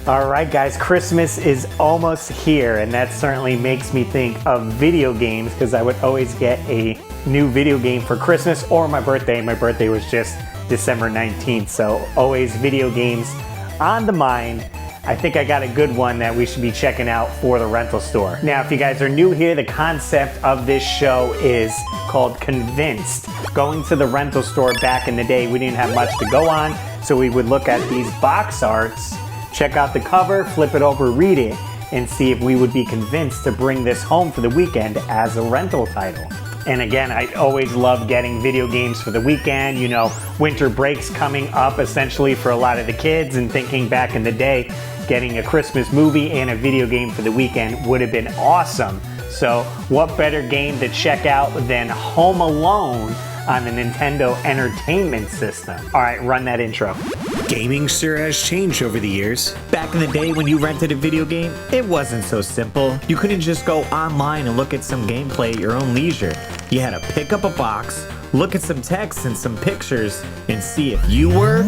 All right, guys, Christmas is almost here, and that certainly makes me think of video games because I would always get a new video game for Christmas or my birthday. My birthday was just December 19th, so always video games on the mind. I think I got a good one that we should be checking out for the rental store. Now, if you guys are new here, the concept of this show is called Convinced. Going to the rental store back in the day, we didn't have much to go on, so we would look at these box arts, check out the cover, flip it over, read it, and see if we would be convinced to bring this home for the weekend as a rental title. And again, I always love getting video games for the weekend. You know, winter break's coming up essentially for a lot of the kids, and thinking back in the day, getting a Christmas movie and a video game for the weekend would have been awesome. So what better game to check out than Home Alone on the Nintendo Entertainment System? All right, run that intro. Gaming sure has changed over the years. Back in the day when you rented a video game, it wasn't so simple. You couldn't just go online and look at some gameplay at your own leisure. You had to pick up a box, look at some text and some pictures, and see if you were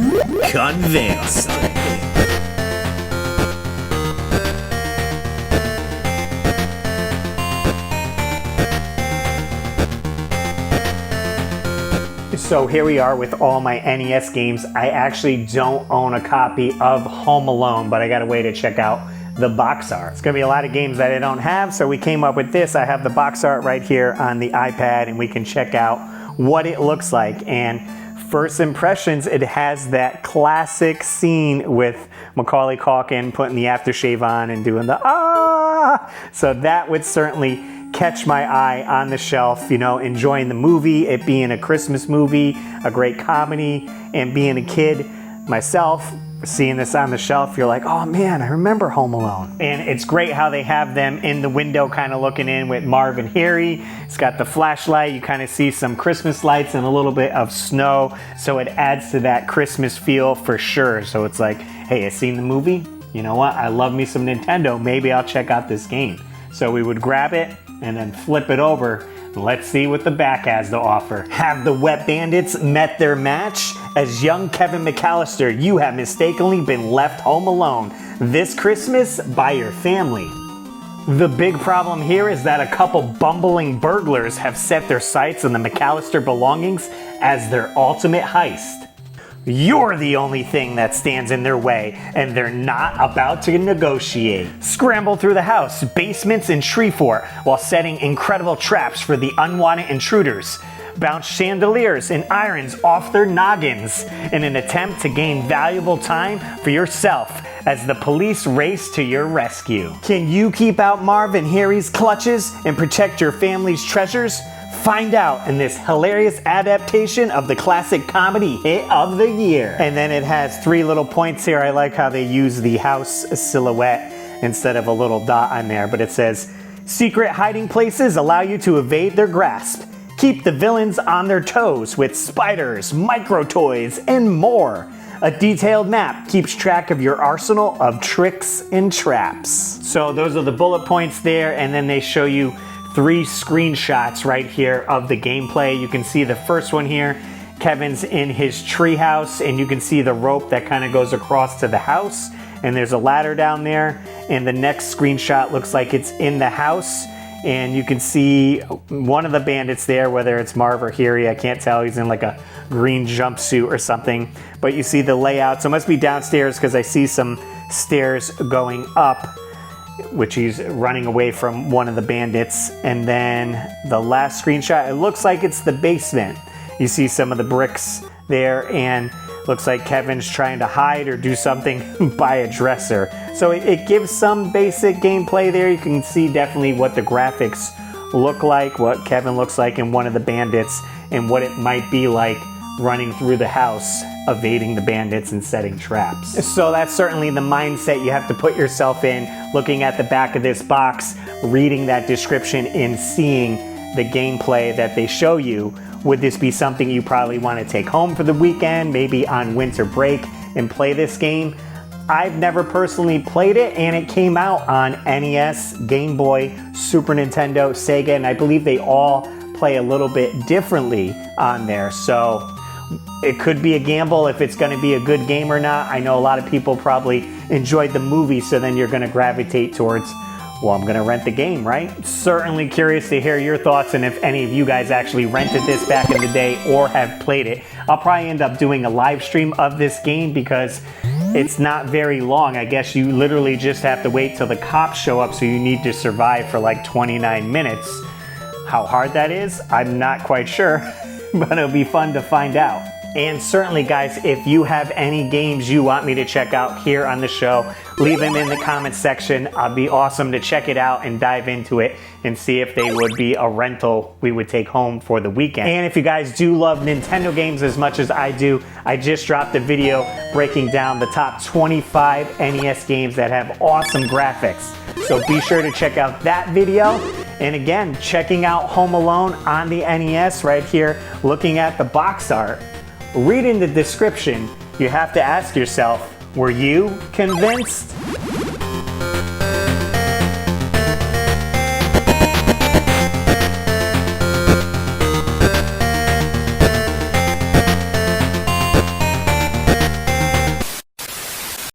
convinced. So here we are with all my NES games. I actually don't own a copy of Home Alone, but I got a way to check out the box art. It's gonna be a lot of games that I don't have, so we came up with this. I have the box art right here on the iPad, and we can check out what it looks like. And first impressions, it has that classic scene with Macaulay Culkin putting the aftershave on and doing the ah! So that would certainly catch my eye on the shelf, you know, enjoying the movie, it being a Christmas movie, a great comedy, and being a kid myself, seeing this on the shelf, you're like, oh man, I remember Home Alone. And it's great how they have them in the window kind of looking in with Marv and Harry. It's got the flashlight, you kind of see some Christmas lights and a little bit of snow, so it adds to that Christmas feel for sure. So it's like, hey, I seen the movie, you know what, I love me some Nintendo, maybe I'll check out this game. So we would grab it and then flip it over. Let's see what the back has to offer. Have the Wet Bandits met their match? As young Kevin McCallister, you have mistakenly been left home alone this Christmas by your family. The big problem here is that a couple bumbling burglars have set their sights on the McCallister belongings as their ultimate heist. You're the only thing that stands in their way, and they're not about to negotiate. Scramble through the house, basements, and tree fort while setting incredible traps for the unwanted intruders. Bounce chandeliers and irons off their noggins in an attempt to gain valuable time for yourself as the police race to your rescue. Can you keep out Marv and Harry's clutches and protect your family's treasures? Find out in this hilarious adaptation of the classic comedy hit of the year. And then it has 3 little points here. I like how they use the house silhouette instead of a little dot on there, but it says, secret hiding places allow you to evade their grasp. Keep the villains on their toes with spiders, micro toys, and more. A detailed map keeps track of your arsenal of tricks and traps. So those are the bullet points there, and then they show you 3 screenshots right here of the gameplay. You can see the first one here. Kevin's in his treehouse, and you can see the rope that kind of goes across to the house, and there's a ladder down there. And the next screenshot looks like it's in the house, and you can see one of the bandits there, whether it's Marv or Harry, I can't tell. He's in like a green jumpsuit or something, but you see the layout. So it must be downstairs because I see some stairs going up, which he's running away from one of the bandits. And then the last screenshot, it looks like it's the basement. You see some of the bricks there, and looks like Kevin's trying to hide or do something by a dresser. So it gives some basic gameplay there. You can see definitely what the graphics look like, what Kevin looks like in one of the bandits, and what it might be like running through the house, evading the bandits and setting traps. So that's certainly the mindset you have to put yourself in, looking at the back of this box, reading that description, and seeing the gameplay that they show you. Would this be something you probably want to take home for the weekend, maybe on winter break, and play this game? I've never personally played it, and it came out on NES, Game Boy, Super Nintendo, Sega, and I believe they all play a little bit differently on there. So It could be a gamble if it's going to be a good game or not. I know a lot of people probably enjoyed the movie, so then you're going to gravitate towards, well, I'm going to rent the game, right? Certainly curious to hear your thoughts and if any of you guys actually rented this back in the day or have played it. I'll probably end up doing a live stream of this game because it's not very long. I guess you literally just have to wait till the cops show up, so you need to survive for like 29 minutes. How hard that is, I'm not quite sure, but it'll be fun to find out. And certainly, guys, if you have any games you want me to check out here on the show, leave them in the comments section. I'd be awesome to check it out and dive into it and see if they would be a rental we would take home for the weekend. And if you guys do love Nintendo games as much as I do, I just dropped a video breaking down the top 25 NES games that have awesome graphics. So be sure to check out that video. And again, checking out Home Alone on the NES right here, looking at the box art. Reading the description, you have to ask yourself, were you convinced?